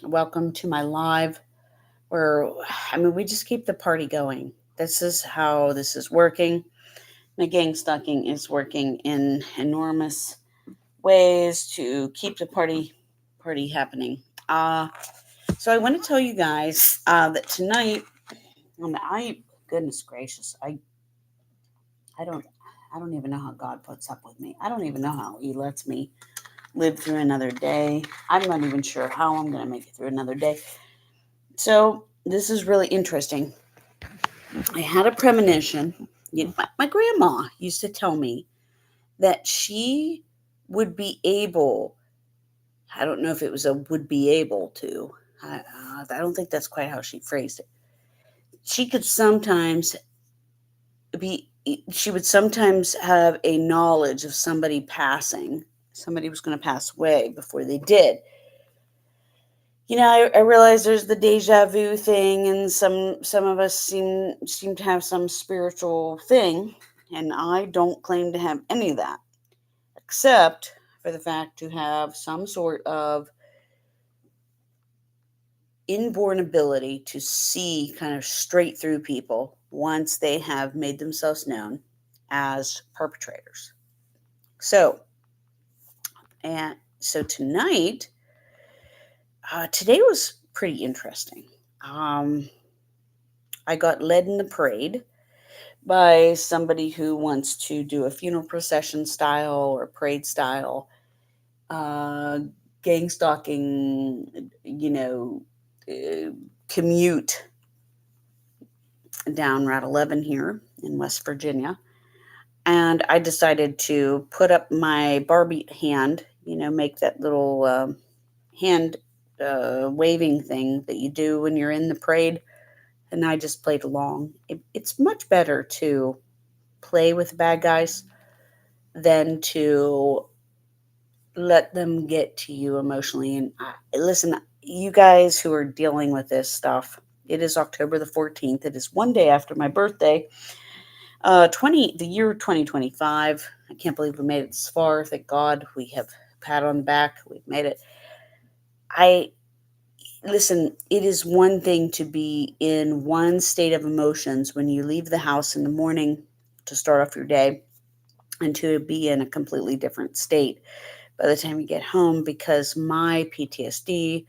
Welcome to my live where, we just keep the party going. This is how this is working. My gang stalking is working in enormous ways to keep the party happening. Uh, so I want to tell you guys that tonight, goodness gracious, I don't, I don't even know how God puts up with me. I don't even know how He lets me live through another day. I'm not even sure how I'm going to make it through another day. So this is really interesting. I had a premonition. My grandma used to tell me that she would be able, I don't know if it was a would be able to, I don't think that's quite how she phrased it. She could sometimes be, she would sometimes have a knowledge of somebody was going to pass away before they did. I realize there's the deja vu thing, and some of us seem to have some spiritual thing, and I don't claim to have any of that, except for the fact to have some sort of inborn ability to see kind of straight through people once they have made themselves known as perpetrators. So, and so today was pretty interesting. Um, I got led in the parade by somebody who wants to do a funeral procession style or parade style, uh, gang stalking, you know, uh, commute down Route 11 here in West Virginia. And I decided to put up my Barbie hand, make that little hand waving thing that you do when you're in the parade. And I just played along. It's much better to play with bad guys than to let them get to you emotionally. And listen, you guys who are dealing with this stuff, it is October the 14th. It is one day after my birthday. 2025. I can't believe we made it this far. Thank God we have a pat on the back. We've made it. I listen, it is one thing to be in one state of emotions when you leave the house in the morning to start off your day, and to be in a completely different state by the time you get home, because my PTSD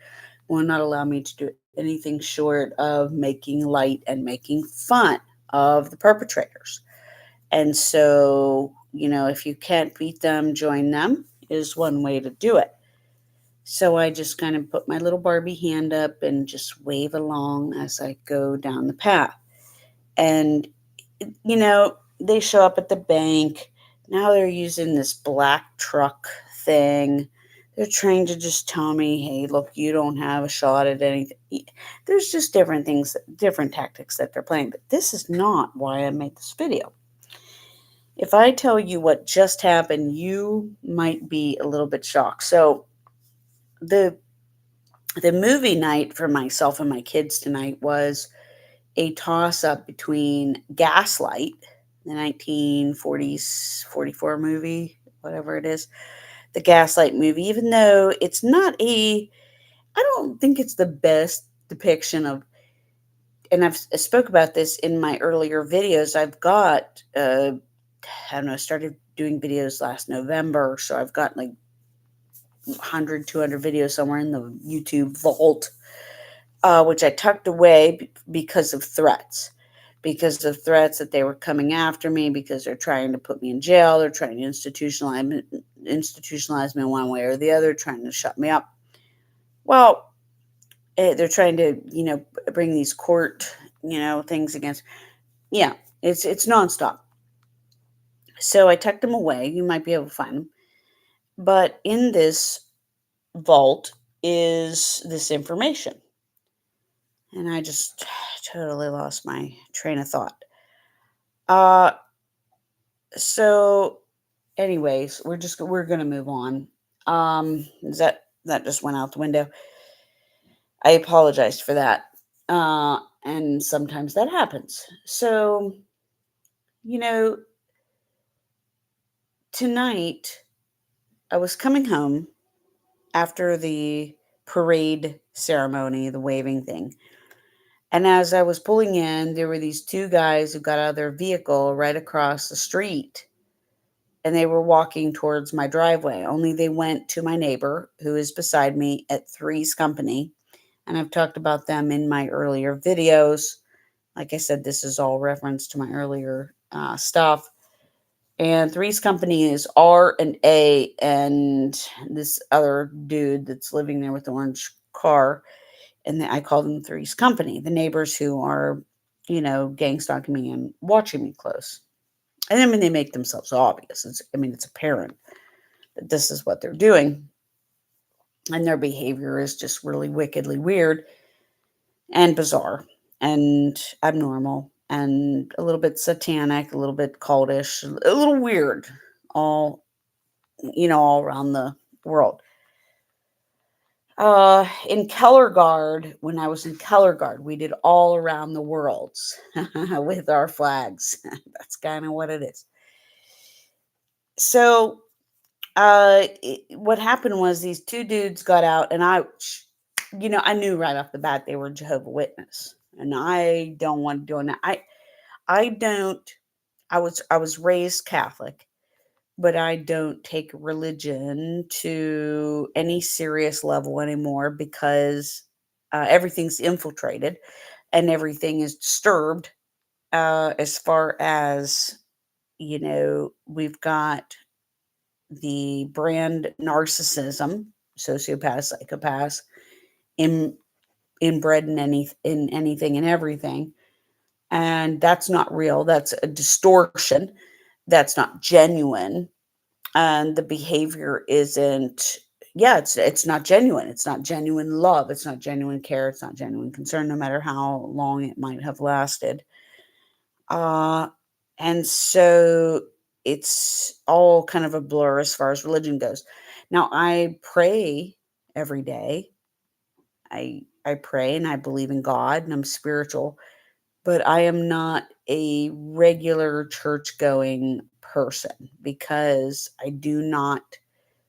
will not allow me to do anything short of making light and making fun of the perpetrators. And so, if you can't beat them, join them is one way to do it. So I just kind of put my little Barbie hand up and just wave along as I go down the path. And, you know, they show up at the bank. Now they're using this black truck thing. They're trying to just tell me, hey, look, you don't have a shot at anything. There's just different things, different tactics that they're playing. But this is not why I made this video. If I tell you what just happened, you might be a little bit shocked. So the the movie night for myself and my kids tonight was a toss up between Gaslight, the 1940s 44 movie, whatever it is, the Gaslight movie, even though it's not I don't think it's the best depiction of, and I spoke about this in my earlier videos. I've got I don't know, I started doing videos last November, so I've got like 100, 200 videos somewhere in the YouTube vault, which I tucked away because of threats. Because of threats that they were coming after me, because they're trying to put me in jail, they're trying to institutionalize me one way or the other, trying to shut me up. Well, they're trying to, bring these court, things against. Yeah, it's nonstop. So I tucked them away. You might be able to find them. But in this vault is this information. And I just totally lost my train of thought. Uh so anyways, we're going to move on. Is that just went out the window. I apologized for that. And sometimes that happens. So, you know, tonight I was coming home after the parade ceremony, the waving thing. And as I was pulling in, there were these two guys who got out of their vehicle right across the street, and they were walking towards my driveway. Only they went to my neighbor who is beside me at Three's Company. And I've talked about them in my earlier videos. Like I said, this is all reference to my earlier stuff. And Three's Company is R and A, and this other dude that's living there with the orange car. And I call them Three's Company, the neighbors who are, gang stalking me and watching me close. And I mean, they make themselves obvious. It's apparent that this is what they're doing. And their behavior is just really wickedly weird and bizarre and abnormal and a little bit satanic, a little bit cultish, a little weird, all, all around the world. In color guard, when I was in color guard, we did all around the worlds with our flags. That's kind of what it is. So, what happened was these two dudes got out, and I knew right off the bat they were Jehovah's Witness, and I don't want to do that. I don't. I was raised Catholic, but I don't take religion to any serious level anymore because everything's infiltrated and everything is disturbed. As far as we've got the brand narcissism, sociopaths, psychopaths, in inbred in anything and everything, and that's not real. That's a distortion. That's not genuine. And the behavior isn't, it's not genuine. It's not genuine love. It's not genuine care. It's not genuine concern, no matter how long it might have lasted. And so it's all kind of a blur as far as religion goes. Now, I pray every day. I pray and I believe in God and I'm spiritual, but I am not a regular church going person because I do not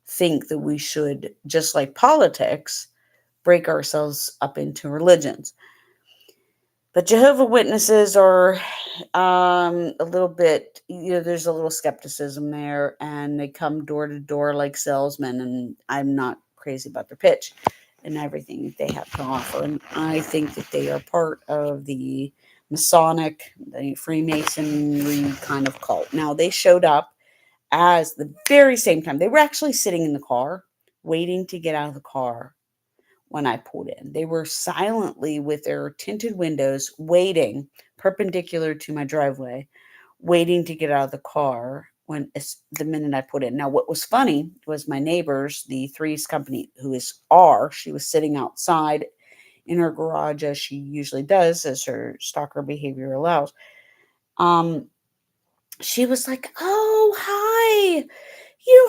think that we should, just like politics, break ourselves up into religions. But Jehovah's Witnesses are a little bit, there's a little skepticism there, and they come door to door like salesmen, and I'm not crazy about their pitch and everything that they have to offer. And I think that they are part of the Masonic, the Freemasonry kind of cult. Now, they showed up as the very same time. They were actually sitting in the car, waiting to get out of the car when I pulled in. They were silently with their tinted windows, waiting perpendicular to my driveway, waiting to get out of the car the minute I put in. Now, what was funny was my neighbors, the Three's Company, who is R, she was sitting outside in her garage as she usually does, as her stalker behavior allows. She was like, "Oh, hi.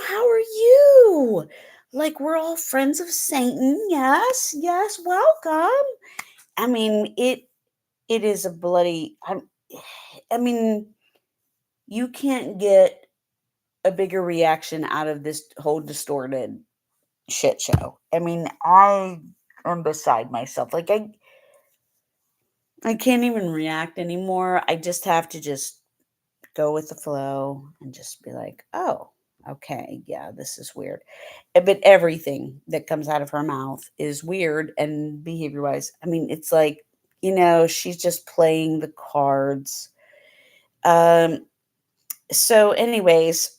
How are you? Like, we're all friends of Satan. Yes, yes, welcome." I mean, it is a bloody, I mean, you can't get a bigger reaction out of this whole distorted shit show. I mean, I am beside myself. Like, I can't even react anymore. I just have to just go with the flow and just be like, "Oh, okay, yeah, this is weird." But everything that comes out of her mouth is weird and behavior wise. I mean, it's like, she's just playing the cards. So anyways,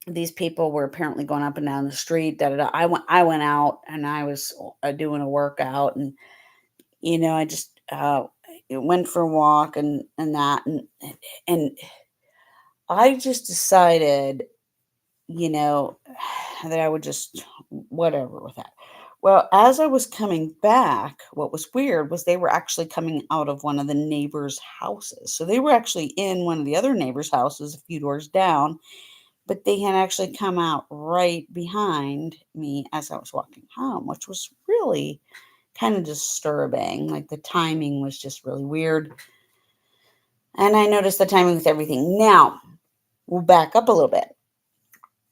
these people were apparently going up and down the street. Da, da, da. I went out and I was doing a workout, and I just went for a walk and that, and I just decided, that I would just whatever with that. Well, as I was coming back, what was weird was they were actually coming out of one of the neighbors' houses. So they were actually in one of the other neighbors' houses a few doors down, but they had actually come out right behind me as I was walking home, which was really kind of disturbing. Like, the timing was just really weird. And I noticed the timing with everything. Now, we'll back up a little bit.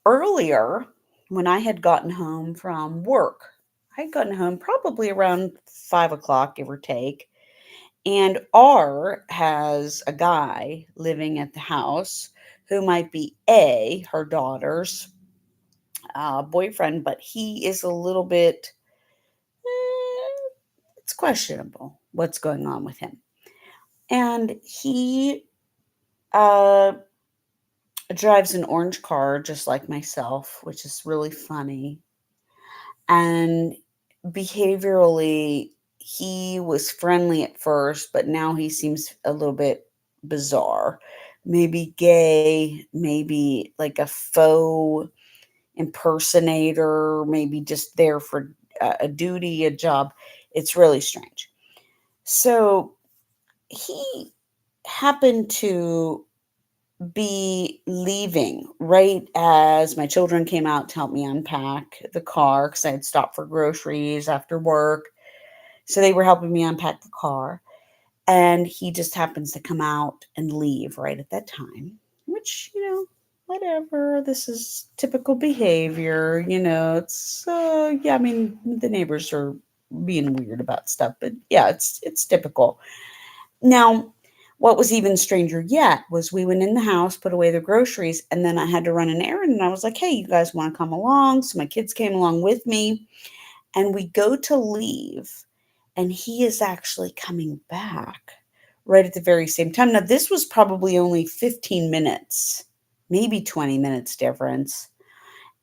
Earlier, when I had gotten home from work, I'd gotten home probably around 5 o'clock, give or take. And R has a guy living at the house who might be her daughter's boyfriend, but he is a little bit, it's questionable what's going on with him. And he uh, drives an orange car just like myself, which is really funny. And behaviorally, he was friendly at first, but now he seems a little bit bizarre. Maybe gay, maybe like a faux impersonator, maybe just there for a duty, a job. It's really strange. So he happened to be leaving right as my children came out to help me unpack the car because I had stopped for groceries after work. So they were helping me unpack the car. And he just happens to come out and leave right at that time, which, whatever. This is typical behavior. It's, yeah, I mean, the neighbors are being weird about stuff, but yeah, it's typical. Now, what was even stranger yet was we went in the house, put away the groceries, and then I had to run an errand. And I was like, hey, you guys want to come along? So my kids came along with me, and we go to leave, and he is actually coming back right at the very same time. Now, this was probably only 15 minutes, maybe 20 minutes difference.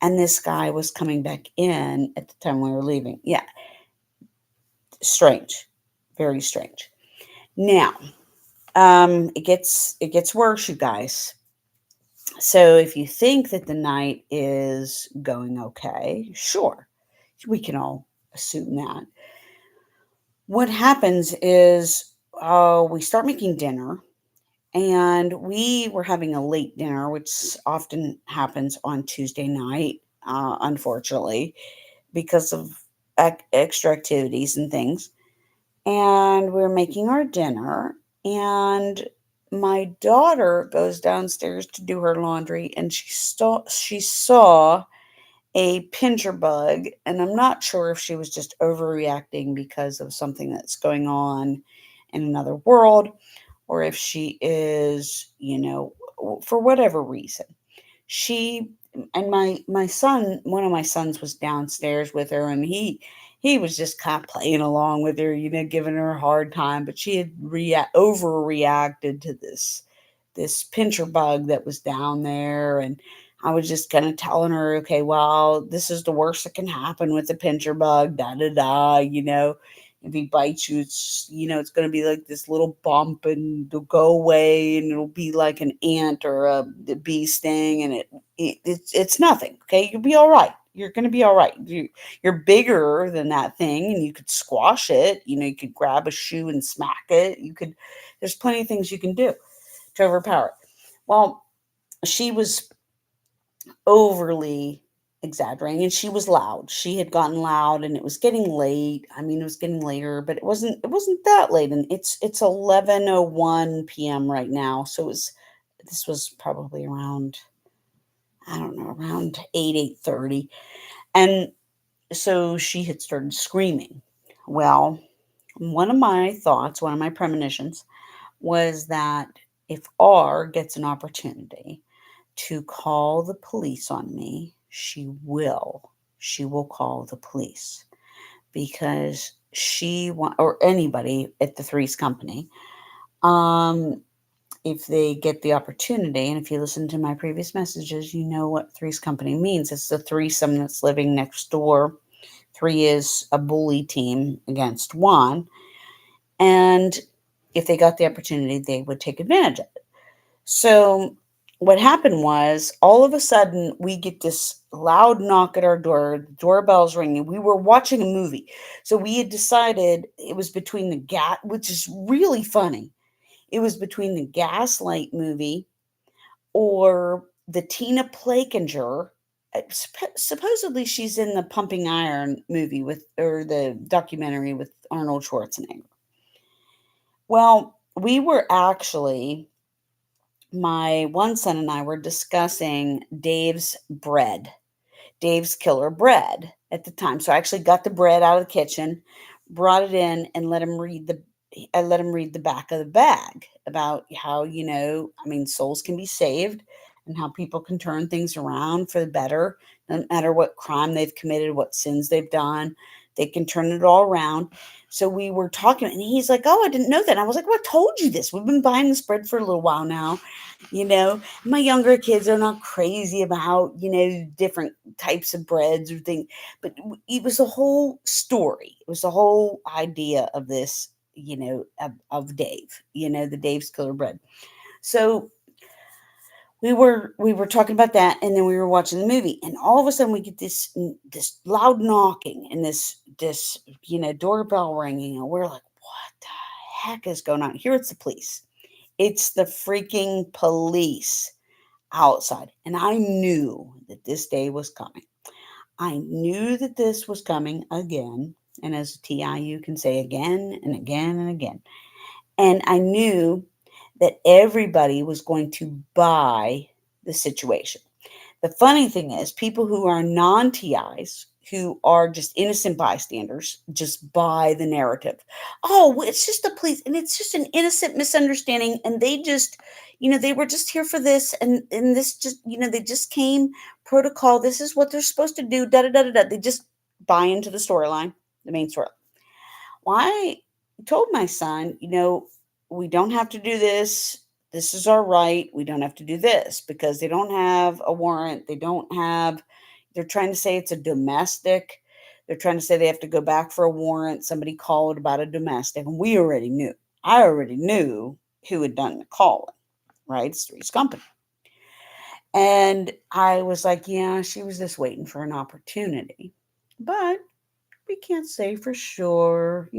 And this guy was coming back in at the time we were leaving. Yeah, strange, very strange. Now, it gets worse, you guys. So if you think that the night is going okay, sure, we can all assume that. What happens is we start making dinner, and we were having a late dinner, which often happens on Tuesday night, unfortunately, because of extra activities and things. And we're making our dinner, and my daughter goes downstairs to do her laundry, and she saw a pincher bug, and I'm not sure if she was just overreacting because of something that's going on in another world, or if she is, for whatever reason. She and my son, one of my sons was downstairs with her, and he was just kind of playing along with her, giving her a hard time, but she had overreacted to this pincher bug that was down there. And I was just kind of telling her, okay, well, this is the worst that can happen with the pincher bug, da da da, if he bites you, it's going to be like this little bump, and it'll go away, and it'll be like an ant or a bee sting, and it's nothing. Okay, you'll be all right. You're going to be all right. You're bigger than that thing, and you could squash it. You could grab a shoe and smack it. There's plenty of things you can do to overpower it. Well, she was overly exaggerating, and she was loud. She had gotten loud, and it was getting late. I mean, it was getting later, but it wasn't that late, and it's 11:01 p.m. right now. So this was probably around, I don't know, around 8:30. And so she had started screaming. Well, one of my premonitions was that if R gets an opportunity to call the police on me, she will. She will call the police because or anybody at the Three's Company, um, if they get the opportunity. And if you listen to my previous messages, you know what Three's Company means. It's the threesome that's living next door. Three is a bully team against one. And if they got the opportunity, they would take advantage of it. So what happened was, all of a sudden, we get this loud knock at our door. The doorbell's ringing. We were watching a movie. So we had decided it was between which is really funny. It was between the Gaslight movie or the Tina Plakinger. Supposedly she's in the Pumping Iron movie or the documentary with Arnold Schwarzenegger. Well, my one son and I were discussing Dave's Killer Bread. at the time. So I actually got the bread out of the kitchen, brought it in, and let him read the I let him read the back of the bag about how, I mean, souls can be saved and how people can turn things around for the better, no matter what crime they've committed, what sins they've done. They can turn it all around. So we were talking, and he's like, "Oh, I didn't know that." And I was like, "What told you this? We've been buying this bread for a little while now." My younger kids are not crazy about, different types of breads or things, but it was a whole story. It was the whole idea of this, of Dave, the Dave's Killer Bread. So we were talking about that, and then we were watching the movie, and all of a sudden we get this loud knocking and this doorbell ringing, and we're like, what the heck is going on here? It's the police. It's the freaking police outside. And I knew that this day was coming. I knew that this was coming again. And as a TI, you can say again and again and again. And I knew that everybody was going to buy the situation. The funny thing is, people who are non TIs, who are just innocent bystanders, just buy the narrative. Oh, well, it's just the police, and it's just an innocent misunderstanding, and they just, they were just here for this, and this just, they just came protocol. This is what they're supposed to do. Da da da da da. They just buy into the storyline, the main story. Well, I told my son, we don't have to do this. This is our right. We don't have to do this because they don't have a warrant. They're trying to say it's a domestic. They're trying to say they have to go back for a warrant. Somebody called about a domestic, and we already knew. I already knew who had done the calling, right? It's Three's Company. And I was like, yeah, she was just waiting for an opportunity. But we can't say for sure,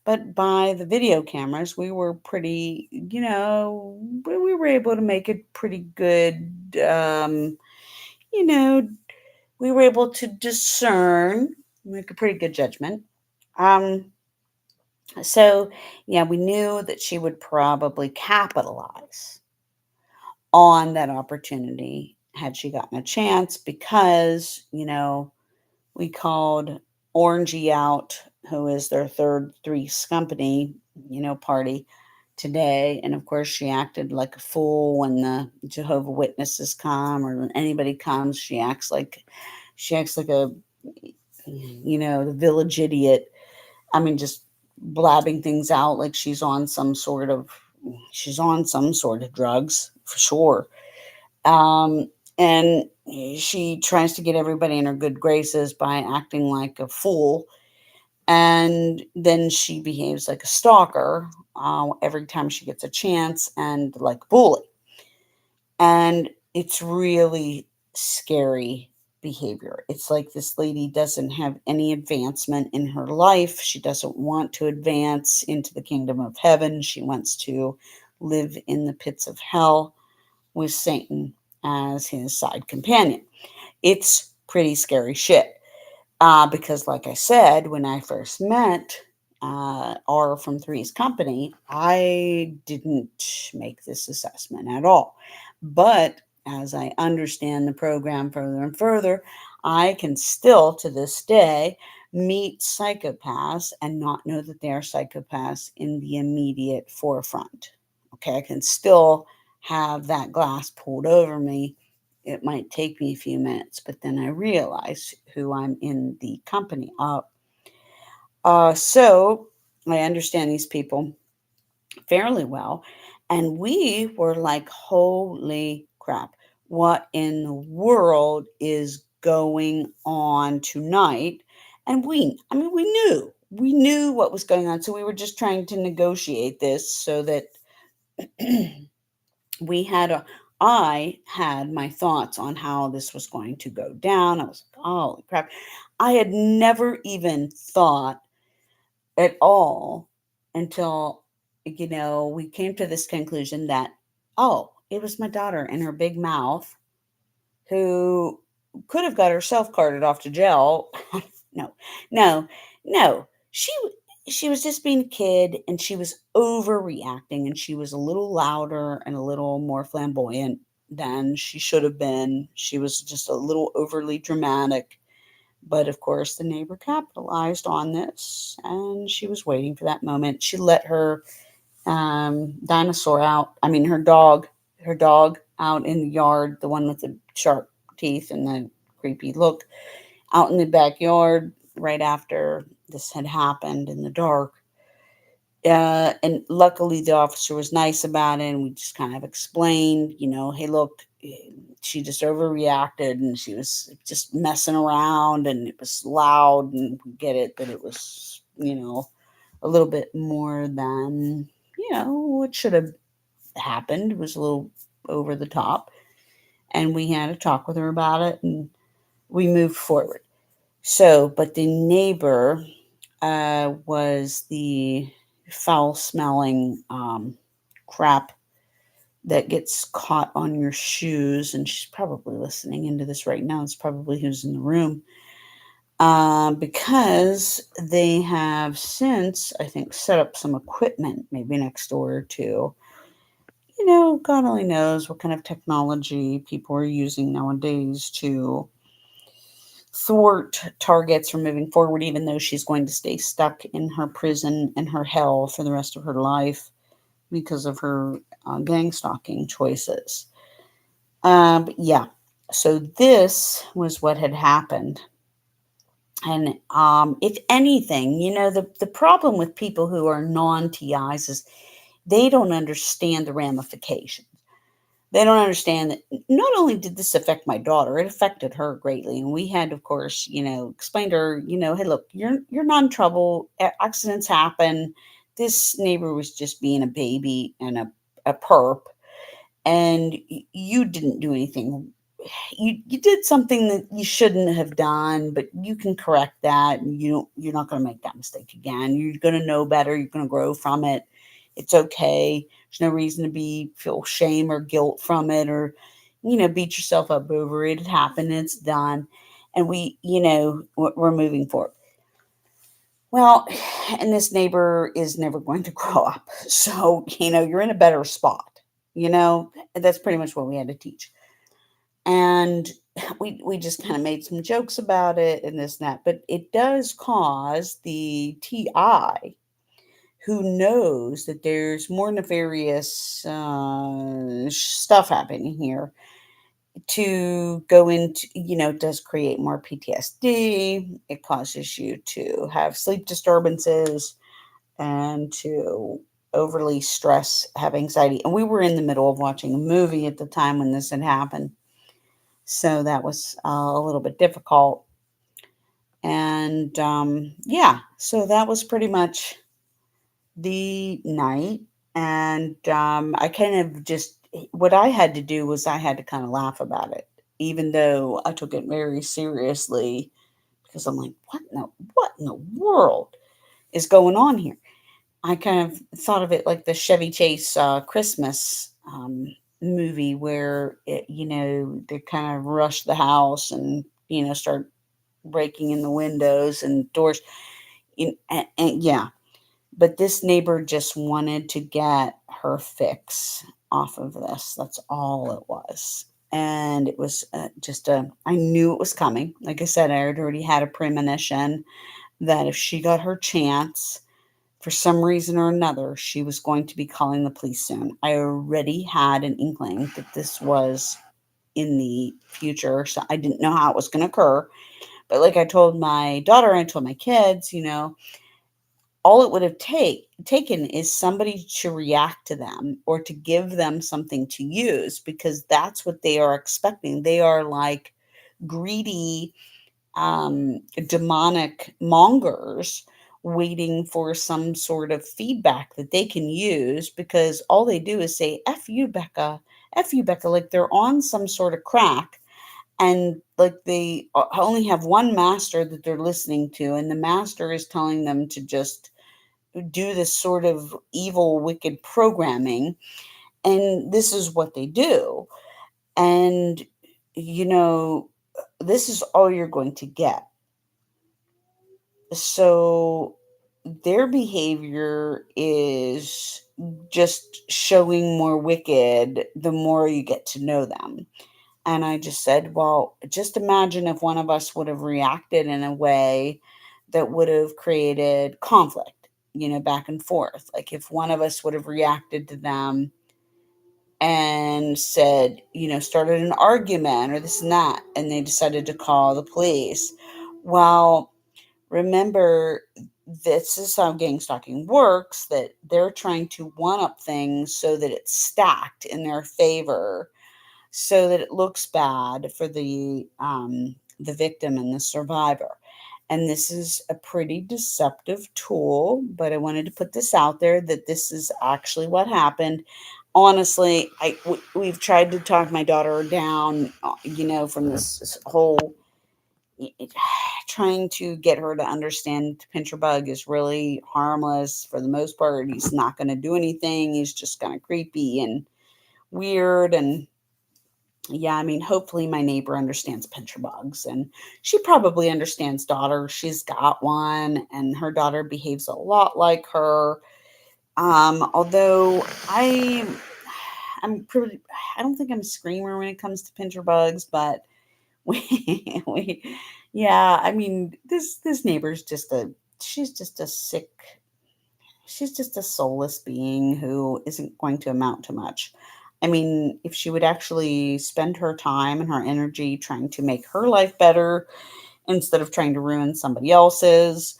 but by the video cameras, we were pretty, we were able to make it pretty good. You know, we were able to discern, make a pretty good judgment. Um, so, yeah, we knew that she would probably capitalize on that opportunity had she gotten a chance because, we called Orangey out, who is their third Three's Company, party today. And of course, she acted like a fool when the Jehovah Witnesses come or when anybody comes. She acts like a, the village idiot. I mean, just blabbing things out like she's on some sort of drugs for sure. And she tries to get everybody in her good graces by acting like a fool. And then she behaves like a stalker every time she gets a chance and like a bully. And it's really scary behavior. It's like this lady doesn't have any advancement in her life. She doesn't want to advance into the kingdom of heaven. She wants to live in the pits of hell with Satan as his side companion. It's pretty scary shit. Because, like I said, when I first met R from Three's Company, I didn't make this assessment at all. But as I understand the program further and further, I can still, to this day, meet psychopaths and not know that they are psychopaths in the immediate forefront. Okay, I can still have that glass pulled over me. It might take me a few minutes, but then I realize who I'm in the company of. So I understand these people fairly well. And we were like, holy crap, what in the world is going on tonight? And we knew what was going on. So we were just trying to negotiate this so that we had a I had my thoughts on how this was going to go down. I was like, holy crap. I had never even thought at all until, we came to this conclusion that, oh, it was my daughter and her big mouth who could have got herself carted off to jail. No, no, no. She was just being a kid and she was overreacting and she was a little louder and a little more flamboyant than she should have been. She was just a little overly dramatic. But of course, the neighbor capitalized on this, and she was waiting for that moment. She let her dinosaur out. I mean, her dog out in the yard, the one with the sharp teeth and the creepy look, out in the backyard right after this had happened in the dark. And luckily, the officer was nice about it, and we just kind of explained, hey, look, she just overreacted, and she was just messing around, and it was loud, and we get it that it was, a little bit more than, what should have happened. It was a little over the top, and we had a talk with her about it, and we moved forward. So, but the neighbor was the foul smelling crap that gets caught on your shoes. And she's probably listening into this right now. It's probably who's in the room. Because they have since, I think, set up some equipment maybe next door to, God only knows what kind of technology people are using nowadays to thwart targets from moving forward, even though she's going to stay stuck in her prison and her hell for the rest of her life because of her gang stalking choices. But yeah, so this was what had happened. And if anything, the problem with people who are non TIs is they don't understand the ramifications. They don't understand that not only did this affect my daughter, it affected her greatly. And we had, of course, explain to her, hey, look, you're not in trouble. Accidents happen. This neighbor was just being a baby and a perp, and you didn't do anything. You did something that you shouldn't have done, but you can correct that, and you're not going to make that mistake again. You're going to know better. You're going to grow from it. It's okay. There's no reason to feel shame or guilt from it, or beat yourself up over it. It happened. It's done, and we're moving forward. Well, and this neighbor is never going to grow up, so you're in a better spot. That's pretty much what we had to teach. And we just kind of made some jokes about it and this and that, but it does cause the TI who knows that there's more nefarious stuff happening here to go into, it does create more PTSD. It causes you to have sleep disturbances and to overly stress, have anxiety. And we were in the middle of watching a movie at the time when this had happened. So that was a little bit difficult. And yeah, so that was pretty much the night. And I kind of just, what I had to do was I had to kind of laugh about it, even though I took it very seriously because I'm like, what in the world is going on here? I kind of thought of it like the Chevy Chase Christmas movie where they kind of rush the house and start breaking in the windows and doors. And yeah, but this neighbor just wanted to get her fix off of this. That's all it was. And it was I knew it was coming. Like I said, I had already had a premonition that if she got her chance, for some reason or another, she was going to be calling the police soon. I already had an inkling that this was in the future. So I didn't know how it was going to occur. But like I told my daughter, I told my kids, all it would have taken is somebody to react to them or to give them something to use, because that's what they are expecting. They are like greedy, demonic mongers waiting for some sort of feedback that they can use, because all they do is say, F you, Becca, F you, Becca, like they're on some sort of crack. And like they only have one master that they're listening to, and the master is telling them to just do this sort of evil, wicked programming. And this is what they do. And, this is all you're going to get. So their behavior is just showing more wicked the more you get to know them. And I just said, well, just imagine if one of us would have reacted in a way that would have created conflict, back and forth. Like if one of us would have reacted to them and said, started an argument or this and that, and they decided to call the police. Well, remember, this is how gang stalking works, that they're trying to one up things so that it's stacked in their favor, so that it looks bad for the victim and the survivor. And this is a pretty deceptive tool, but I wanted to put this out there that this is actually what happened. Honestly, we've tried to talk my daughter down, from this whole trying to get her to understand pincher bug is really harmless for the most part. He's not going to do anything. He's just kind of creepy and weird. And yeah, I mean, hopefully my neighbor understands pincher bugs, and she probably understands daughter. She's got one, and her daughter behaves a lot like her. Although I'm pretty, I don't think I'm a screamer when it comes to pincher bugs, but we yeah, I mean, this neighbor's just a she's just a sick she's just a soulless being who isn't going to amount to much. I mean, if she would actually spend her time and her energy trying to make her life better instead of trying to ruin somebody else's,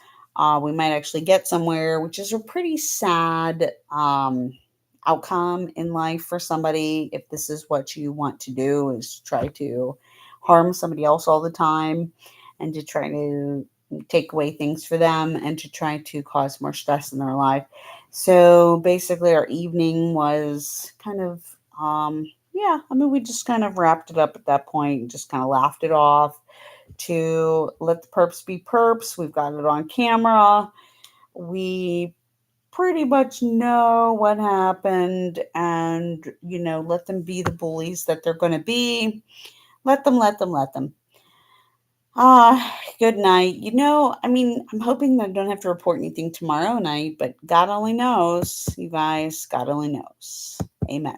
we might actually get somewhere, which is a pretty sad outcome in life for somebody if this is what you want to do, is try to harm somebody else all the time and to try to take away things for them and to try to cause more stress in their life. So basically our evening was kind of yeah, I mean, we just kind of wrapped it up at that point and just kind of laughed it off to let the perps be perps. We've got it on camera. We pretty much know what happened, and let them be the bullies that they're going to be. Let them. Good night. I mean, I'm hoping that I don't have to report anything tomorrow night, but God only knows, you guys. God only knows. Amen.